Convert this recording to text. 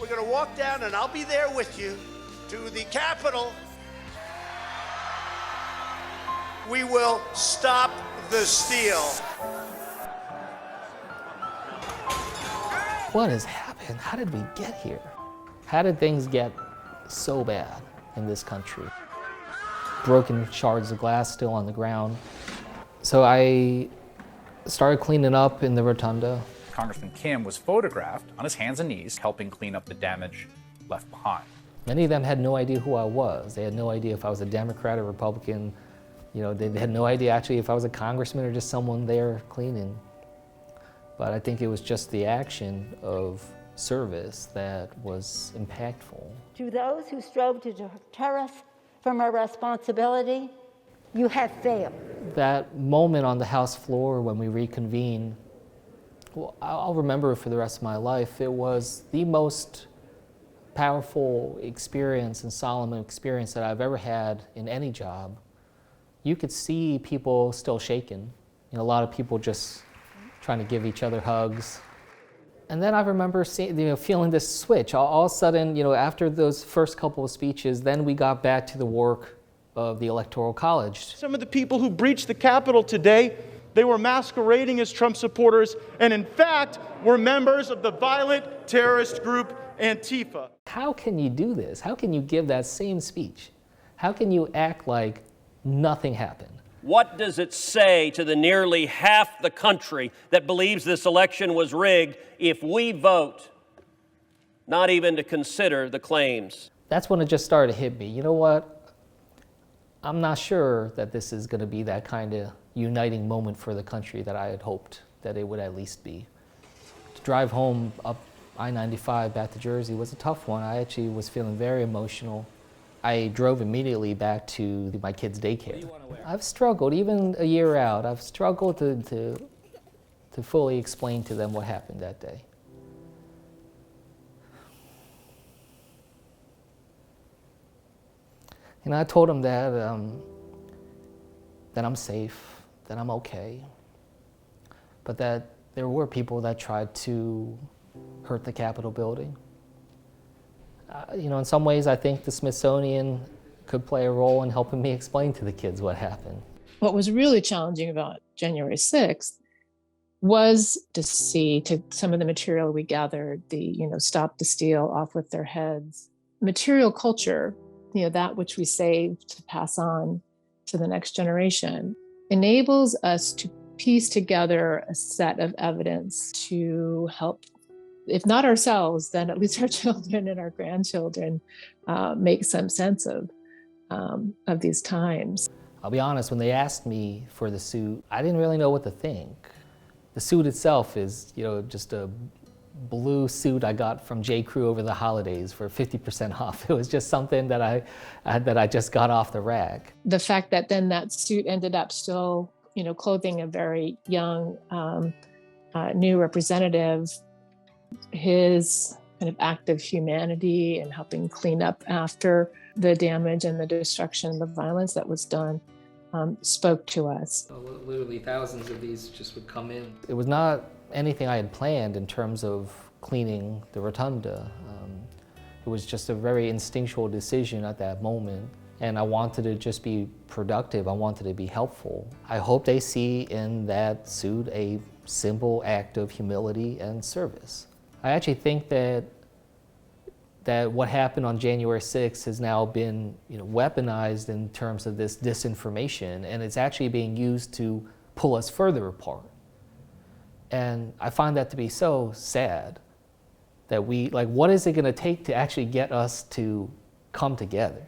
We're going to walk down, and I'll be there with you, to the Capitol. We will stop the steal. What has happened? How did we get here? How did things get so bad in this country? Broken shards of glass still on the ground. So I started cleaning up in the Rotunda. Congressman Kim was photographed on his hands and knees helping clean up the damage left behind. Many of them had no idea who I was. They had no idea if I was a Democrat or Republican. You know, they had no idea actually if I was a congressman or just someone there cleaning. But I think it was just the action of service that was impactful. To those who strove to deter us from our responsibility, you have failed. That moment on the House floor when we reconvened, well, I'll remember it for the rest of my life. It was the most powerful experience and solemn experience that I've ever had in any job. You could see people still shaking. You know, a lot of people just trying to give each other hugs. And then I remember feeling this switch. All of a sudden, after those first couple of speeches, then we got back to the work of the Electoral College. Some of the people who breached the Capitol today, they were masquerading as Trump supporters, and in fact, were members of the violent terrorist group Antifa. How can you do this? How can you give that same speech? How can you act like nothing happened? What does it say to the nearly half the country that believes this election was rigged if we vote not even to consider the claims? That's when it just started to hit me. You know what? I'm not sure that this is going to be that kind of uniting moment for the country that I had hoped that it would at least be. To drive home up I-95 back to Jersey was a tough one. I actually was feeling very emotional. I drove immediately back to my kids' daycare. I've struggled, even a year out, I've struggled to fully explain to them what happened that day. And I told them that I'm safe, that I'm okay, but that there were people that tried to hurt the Capitol building. In some ways, I think the Smithsonian could play a role in helping me explain to the kids what happened. What was really challenging about January 6th was to see some of the material we gathered, stop the steal, off with their heads. Material culture, that which we save to pass on to the next generation, enables us to piece together a set of evidence to help, if not ourselves, then at least our children and our grandchildren make some sense of these times. I'll be honest, when they asked me for the suit, I didn't really know what to think. The suit itself is, just a blue suit I got from J. Crew over the holidays for 50% off. It was just something that I just got off the rack. The fact that then that suit ended up still, clothing a very young new representative, his kind of act of humanity and helping clean up after the damage and the destruction, the violence that was done, spoke to us. Literally thousands of these just would come in. It was not anything I had planned in terms of cleaning the Rotunda. It was just a very instinctual decision at that moment. And I wanted to just be productive. I wanted to be helpful. I hope they see in that suit a simple act of humility and service. I actually think that what happened on January 6th has now been weaponized in terms of this disinformation, and it's actually being used to pull us further apart. And I find that to be so sad that what is it going to take to actually get us to come together?